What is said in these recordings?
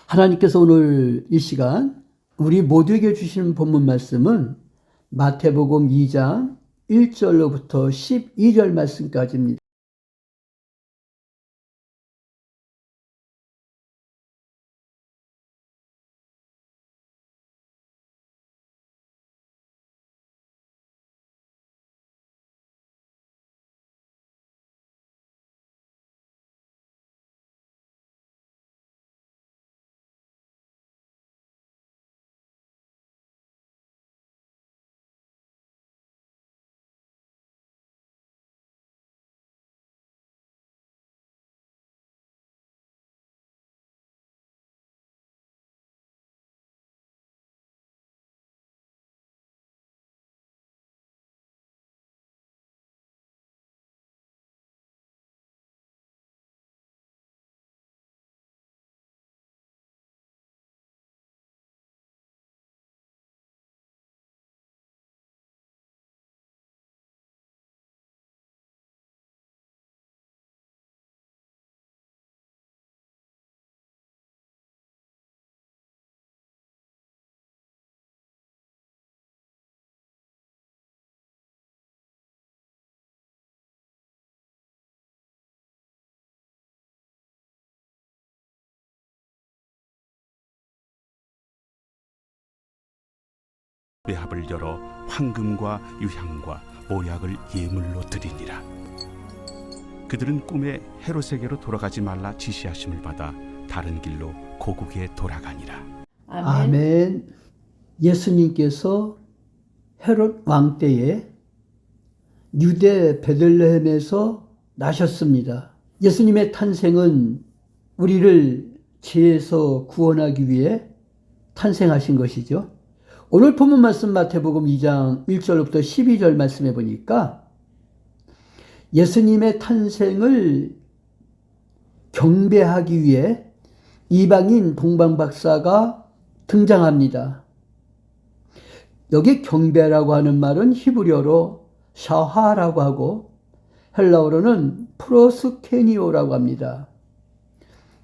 하나님께서 오늘 이 시간 우리 모두에게 주시는 본문 말씀은 마태복음 2장 1절로부터 12절 말씀까지입니다. 배합을 열어 황금과 유향과 모약을 예물로 드리니라. 그들은 꿈에 헤롯에게로 돌아가지 말라 지시하심을 받아 다른 길로 고국에 돌아가니라. 아멘. 예수님께서 헤롯 왕 때에 유대 베들레헴에서 나셨습니다. 예수님의 탄생은 우리를 죄에서 구원하기 위해 탄생하신 것이죠. 오늘 본문 말씀 마태복음 2장 1절부터 12절 말씀해 보니까 예수님의 탄생을 경배하기 위해 이방인 동방박사가 등장합니다. 여기 경배라고 하는 말은 히브리어로 샤하라고 하고 헬라어로는 프로스케니오라고 합니다.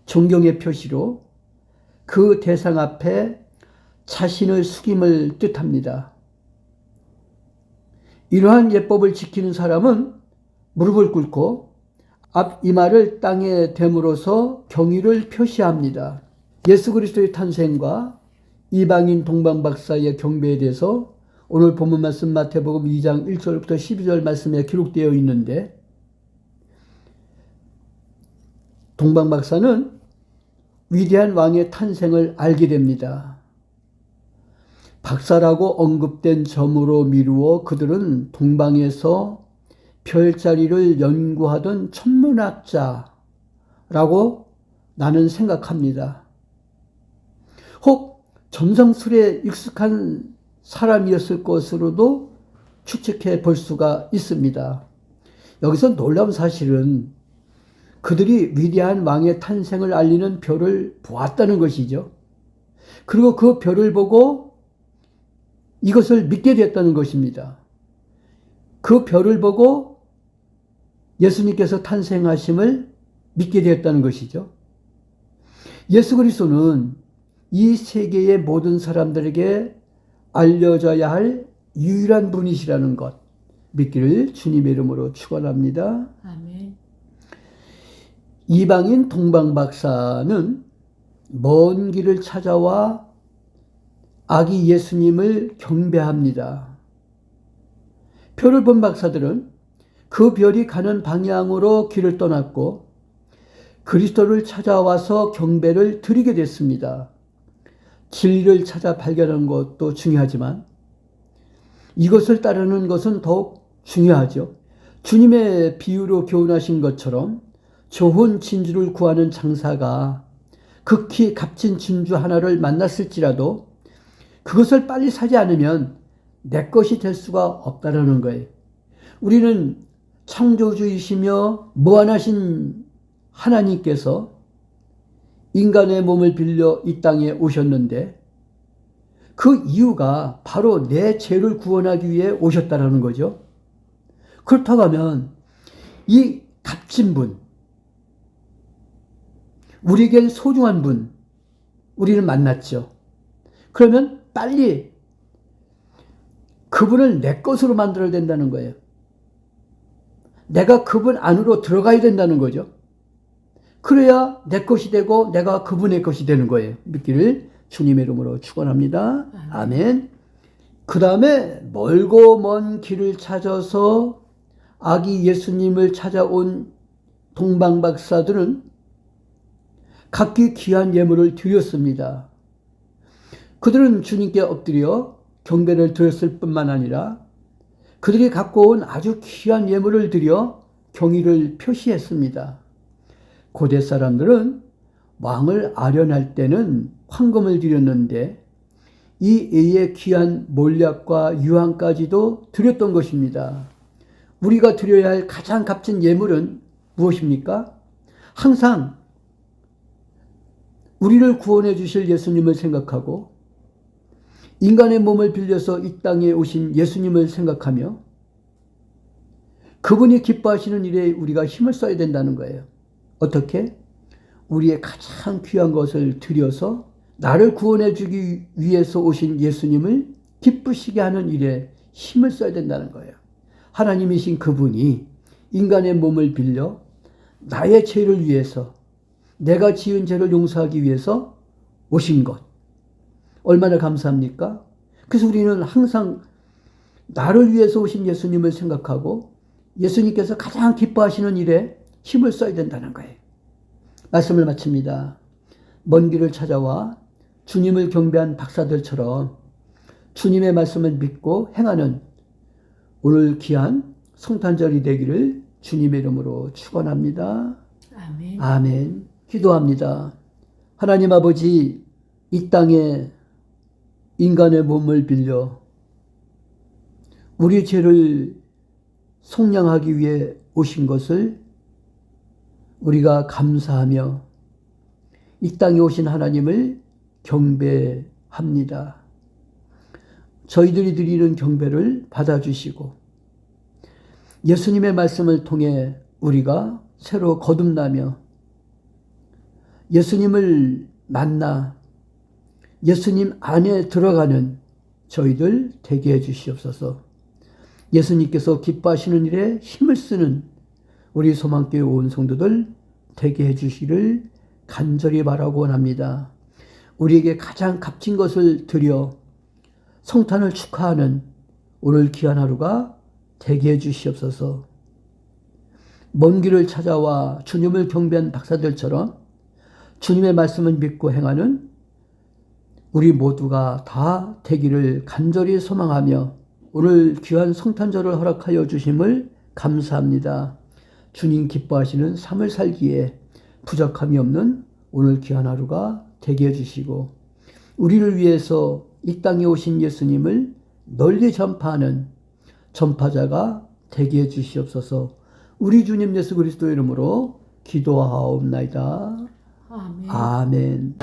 존경의 표시로 그 대상 앞에 자신을 숙임을 뜻합니다. 이러한 예법을 지키는 사람은 무릎을 꿇고 앞이마를 땅에 댐으로써 경의를 표시합니다. 예수 그리스도의 탄생과 이방인 동방박사의 경배에 대해서 오늘 본문 말씀 마태복음 2장 1절부터 12절 말씀에 기록되어 있는데, 동방박사는 위대한 왕의 탄생을 알게 됩니다. 박사라고 언급된 점으로 미루어 그들은 동방에서 별자리를 연구하던 천문학자라고 나는 생각합니다. 혹 점성술에 익숙한 사람이었을 것으로도 추측해 볼 수가 있습니다. 여기서 놀라운 사실은 그들이 위대한 왕의 탄생을 알리는 별을 보았다는 것이죠. 그리고 그 별을 보고 이것을 믿게 됐다는 것입니다. 그 별을 보고 예수님께서 탄생하심을 믿게 되었다는 것이죠. 예수 그리스도는 이 세계의 모든 사람들에게 알려져야 할 유일한 분이시라는 것 믿기를 주님의 이름으로 축원합니다. 아멘. 이방인 동방박사는 먼 길을 찾아와 아기 예수님을 경배합니다. 별을 본 박사들은 그 별이 가는 방향으로 길을 떠났고 그리스도를 찾아와서 경배를 드리게 됐습니다. 진리를 찾아 발견하는 것도 중요하지만 이것을 따르는 것은 더욱 중요하죠. 주님의 비유로 교훈하신 것처럼 좋은 진주를 구하는 장사가 극히 값진 진주 하나를 만났을지라도 그것을 빨리 사지 않으면 내 것이 될 수가 없다는 거예요. 우리는 창조주이시며 무한하신 하나님께서 인간의 몸을 빌려 이 땅에 오셨는데 그 이유가 바로 내 죄를 구원하기 위해 오셨다는 거죠. 그렇다고 하면 이 값진 분, 우리에겐 소중한 분, 우리는 만났죠. 그러면 빨리 그분을 내 것으로 만들어야 된다는 거예요. 내가 그분 안으로 들어가야 된다는 거죠. 그래야 내 것이 되고 내가 그분의 것이 되는 거예요. 믿기를 주님의 이름으로 축원합니다. 아멘. 그 다음에 멀고 먼 길을 찾아서 아기 예수님을 찾아온 동방박사들은 각기 귀한 예물을 드렸습니다. 그들은 주님께 엎드려 경배를 드렸을 뿐만 아니라 그들이 갖고 온 아주 귀한 예물을 드려 경의를 표시했습니다. 고대 사람들은 왕을 아련할 때는 황금을 드렸는데 이 외에 귀한 몰약과 유황까지도 드렸던 것입니다. 우리가 드려야 할 가장 값진 예물은 무엇입니까? 항상 우리를 구원해 주실 예수님을 생각하고 인간의 몸을 빌려서 이 땅에 오신 예수님을 생각하며 그분이 기뻐하시는 일에 우리가 힘을 써야 된다는 거예요. 어떻게? 우리의 가장 귀한 것을 드려서 나를 구원해 주기 위해서 오신 예수님을 기쁘시게 하는 일에 힘을 써야 된다는 거예요. 하나님이신 그분이 인간의 몸을 빌려 나의 죄를 위해서 내가 지은 죄를 용서하기 위해서 오신 것. 얼마나 감사합니까? 그래서 우리는 항상 나를 위해서 오신 예수님을 생각하고 예수님께서 가장 기뻐하시는 일에 힘을 써야 된다는 거예요. 말씀을 마칩니다. 먼 길을 찾아와 주님을 경배한 박사들처럼 주님의 말씀을 믿고 행하는 오늘 귀한 성탄절이 되기를 주님의 이름으로 축원합니다. 아멘. 아멘. 기도합니다. 하나님 아버지, 이 땅에 인간의 몸을 빌려 우리 죄를 속량하기 위해 오신 것을 우리가 감사하며 이 땅에 오신 하나님을 경배합니다. 저희들이 드리는 경배를 받아주시고 예수님의 말씀을 통해 우리가 새로 거듭나며 예수님을 만나 예수님 안에 들어가는 저희들 되게 해주시옵소서. 예수님께서 기뻐하시는 일에 힘을 쓰는 우리 소망교회 온 성도들 되게 해주시기를 간절히 바라고 원합니다. 우리에게 가장 값진 것을 드려 성탄을 축하하는 오늘 귀한 하루가 되게 해주시옵소서. 먼 길을 찾아와 주님을 경배한 박사들처럼 주님의 말씀을 믿고 행하는 우리 모두가 다 되기를 간절히 소망하며 오늘 귀한 성탄절을 허락하여 주심을 감사합니다. 주님 기뻐하시는 삶을 살기에 부족함이 없는 오늘 귀한 하루가 되게 해주시고 우리를 위해서 이 땅에 오신 예수님을 널리 전파하는 전파자가 되게 해주시옵소서. 우리 주님 예수 그리스도 이름으로 기도하옵나이다. 아멘. 아멘.